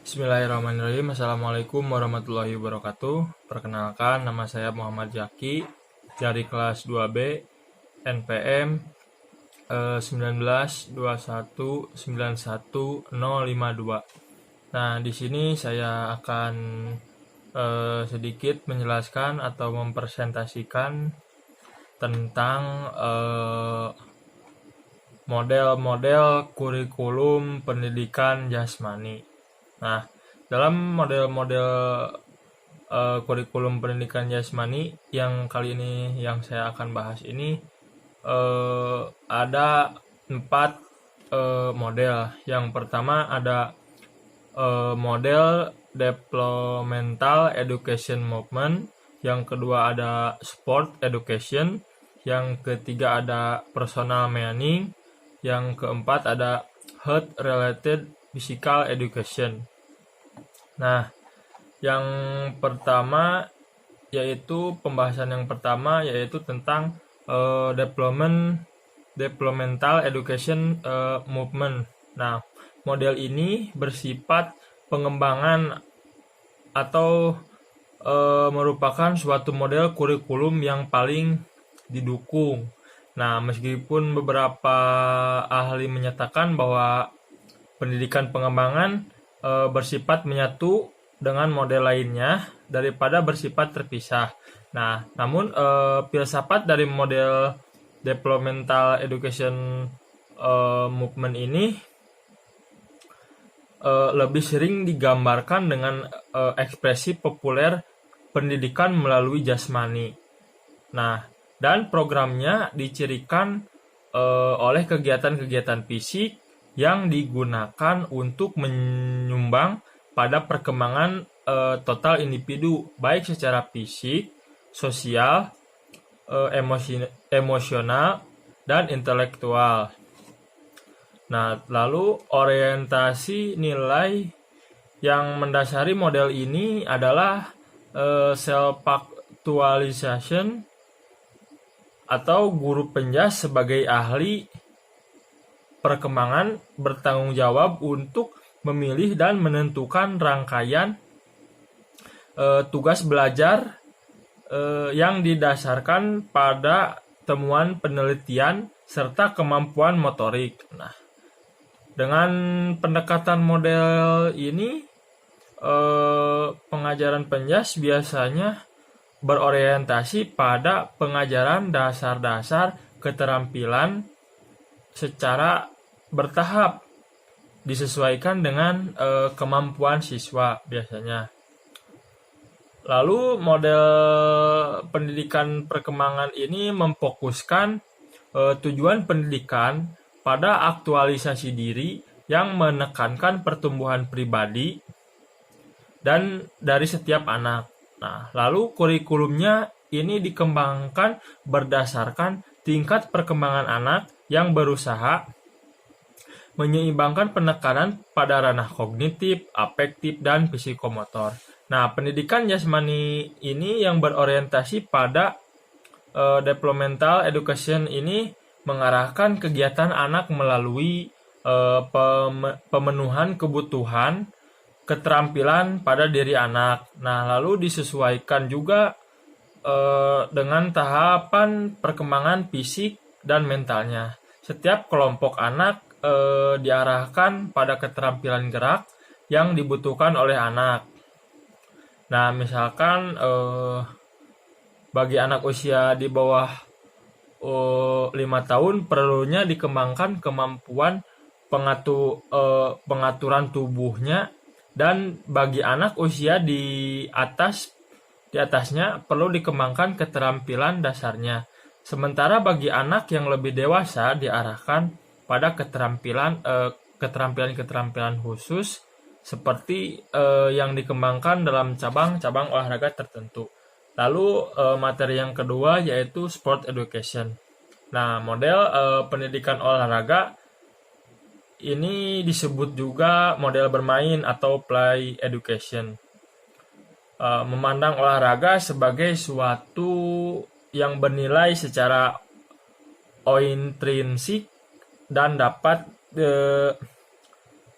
Bismillahirrahmanirrahim. Assalamualaikum warahmatullahi wabarakatuh. Perkenalkan, nama saya Muhammad Zaki dari kelas 2B NPM 1921919052. Nah, di sini saya akan sedikit menjelaskan atau mempresentasikan tentang model-model kurikulum pendidikan jasmani. Nah, dalam model-model kurikulum pendidikan jasmani yang kali ini yang saya akan bahas ini ada 4 model. Yang pertama ada model developmental education movement, yang kedua ada sport education, yang ketiga ada personal meaning, yang keempat ada health related physical education. Nah, yang pertama yaitu pembahasan yang pertama yaitu tentang developmental education movement. Nah, model ini bersifat pengembangan atau merupakan suatu model kurikulum yang paling didukung. Nah, meskipun beberapa ahli menyatakan bahwa pendidikan pengembangan bersifat menyatu dengan model lainnya daripada bersifat terpisah. Nah, namun filsafat dari model developmental education movement ini lebih sering digambarkan dengan ekspresi populer pendidikan melalui jasmani. Nah, dan programnya dicirikan oleh kegiatan-kegiatan fisik yang digunakan untuk menyumbang pada perkembangan total individu, baik secara fisik, sosial, emosional, dan intelektual. Nah, lalu orientasi nilai yang mendasari model ini adalah self-actualization atau guru penjas sebagai ahli perkembangan bertanggung jawab untuk memilih dan menentukan rangkaian tugas belajar yang didasarkan pada temuan penelitian serta kemampuan motorik. Nah, dengan pendekatan model ini pengajaran penjas biasanya berorientasi pada pengajaran dasar-dasar keterampilan secara bertahap, disesuaikan dengan kemampuan siswa biasanya. Lalu model pendidikan perkembangan ini memfokuskan tujuan pendidikan pada aktualisasi diri yang menekankan pertumbuhan pribadi dan dari setiap anak. Nah, lalu kurikulumnya ini dikembangkan berdasarkan tingkat perkembangan anak yang berusaha menyeimbangkan penekanan pada ranah kognitif, afektif, dan psikomotor. Nah, pendidikan jasmani ini yang berorientasi pada developmental education ini mengarahkan kegiatan anak melalui pemenuhan kebutuhan keterampilan pada diri anak. Nah, lalu disesuaikan juga dengan tahapan perkembangan fisik dan mentalnya. Setiap kelompok anak diarahkan pada keterampilan gerak yang dibutuhkan oleh anak. Nah, misalkan bagi anak usia di bawah 5 tahun perlunya dikembangkan kemampuan pengaturan tubuhnya, dan bagi anak usia di atasnya perlu dikembangkan keterampilan dasarnya. Sementara bagi anak yang lebih dewasa diarahkan pada keterampilan khusus seperti yang dikembangkan dalam cabang-cabang olahraga tertentu. Lalu materi yang kedua yaitu sport education. Nah, model pendidikan olahraga ini disebut juga model bermain atau play education. Memandang olahraga sebagai suatu yang bernilai secara intrinsik dan dapat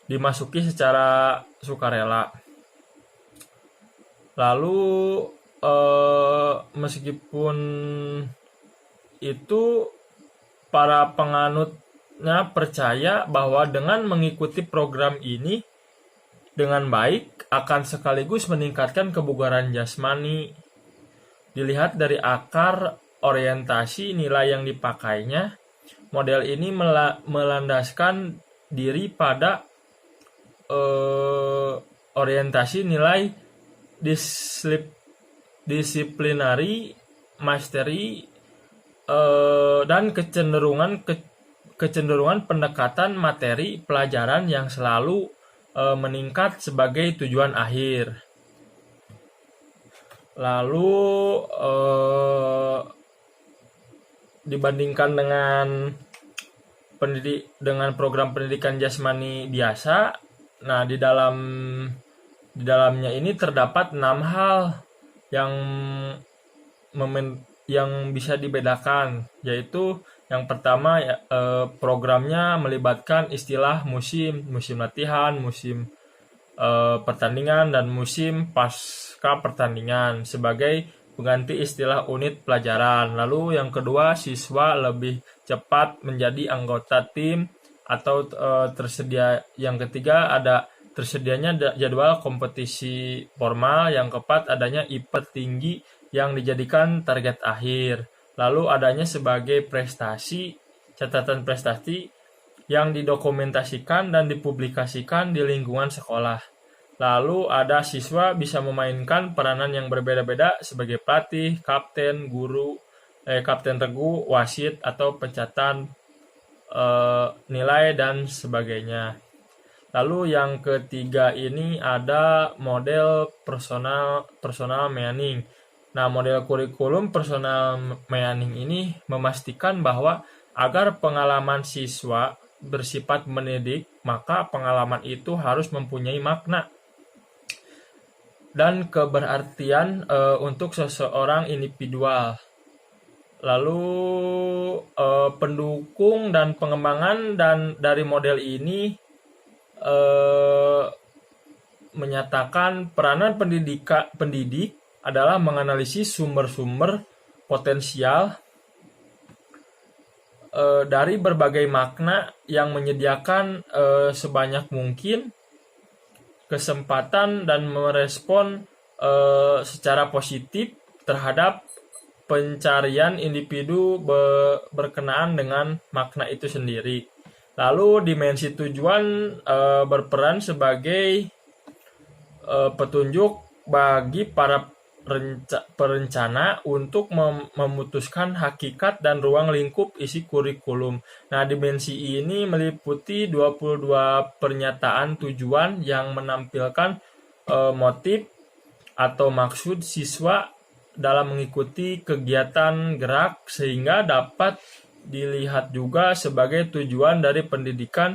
dimasuki secara sukarela. Lalu meskipun itu para penganutnya percaya bahwa dengan mengikuti program ini dengan baik akan sekaligus meningkatkan kebugaran jasmani. Dilihat dari akar orientasi nilai yang dipakainya, model ini melandaskan diri pada orientasi nilai disiplinari, mastery, dan kecenderungan pendekatan materi pelajaran yang selalu meningkat sebagai tujuan akhir. Lalu dibandingkan dengan program pendidikan jasmani biasa, nah di dalamnya ini terdapat 6 hal yang bisa dibedakan, yaitu yang pertama programnya melibatkan istilah musim latihan, musim pertandingan, dan musim pasca pertandingan sebagai pengganti istilah unit pelajaran. Lalu yang kedua, siswa lebih cepat menjadi anggota tim atau tersedia. Yang ketiga, ada tersedianya jadwal kompetisi formal. Yang keempat, adanya IP tinggi yang dijadikan target akhir. Lalu adanya sebagai catatan prestasi yang didokumentasikan dan dipublikasikan di lingkungan sekolah. Lalu ada siswa bisa memainkan peranan yang berbeda-beda sebagai pelatih, kapten, guru, kapten regu, wasit, atau pencatatan nilai dan sebagainya. Lalu yang ketiga ini ada model personal meaning. Nah, model kurikulum personal meaning ini memastikan bahwa agar pengalaman siswa bersifat mendidik, maka pengalaman itu harus mempunyai makna dan keberartian untuk seseorang individual. Lalu pendukung dan pengembangan dari model ini menyatakan peranan pendidik adalah menganalisis sumber-sumber potensial dari berbagai makna yang menyediakan sebanyak mungkin kesempatan dan merespon secara positif terhadap pencarian individu berkenaan dengan makna itu sendiri. Lalu dimensi tujuan berperan sebagai petunjuk bagi para perencana untuk memutuskan hakikat dan ruang lingkup isi kurikulum. Nah, dimensi ini meliputi 22 pernyataan tujuan yang menampilkan motif atau maksud siswa dalam mengikuti kegiatan gerak, sehingga dapat dilihat juga sebagai tujuan dari pendidikan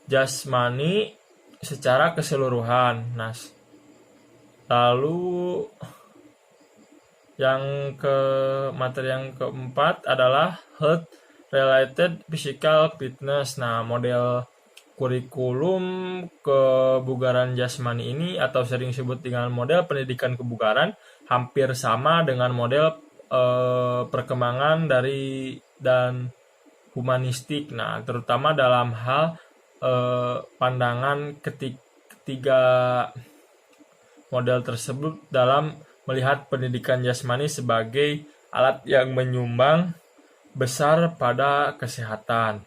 jasmani secara keseluruhan. Nah, lalu materi yang keempat adalah health related physical fitness. Nah, model kurikulum kebugaran jasmani ini atau sering disebut dengan model pendidikan kebugaran hampir sama dengan model perkembangan dan humanistik. Nah, terutama dalam hal pandangan ketiga model tersebut dalam melihat pendidikan jasmani sebagai alat yang menyumbang besar pada kesehatan.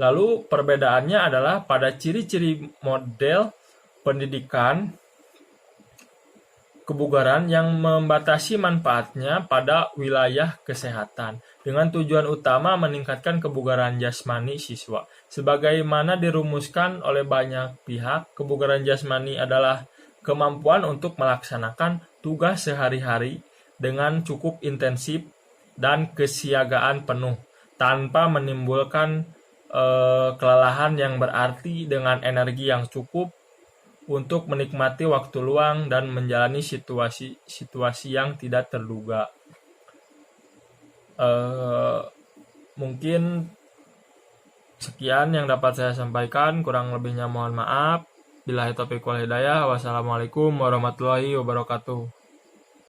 Lalu perbedaannya adalah pada ciri-ciri model pendidikan kebugaran yang membatasi manfaatnya pada wilayah kesehatan dengan tujuan utama meningkatkan kebugaran jasmani siswa. Sebagaimana dirumuskan oleh banyak pihak, kebugaran jasmani adalah kemampuan untuk melaksanakan tugas sehari-hari dengan cukup intensif dan kesiagaan penuh tanpa menimbulkan kelelahan yang berarti, dengan energi yang cukup untuk menikmati waktu luang dan menjalani situasi yang tidak terduga. Mungkin Sekian yang dapat saya sampaikan, kurang lebihnya mohon maaf. Billahi taufiq wal hidayah. Wassalamualaikum warahmatullahi wabarakatuh.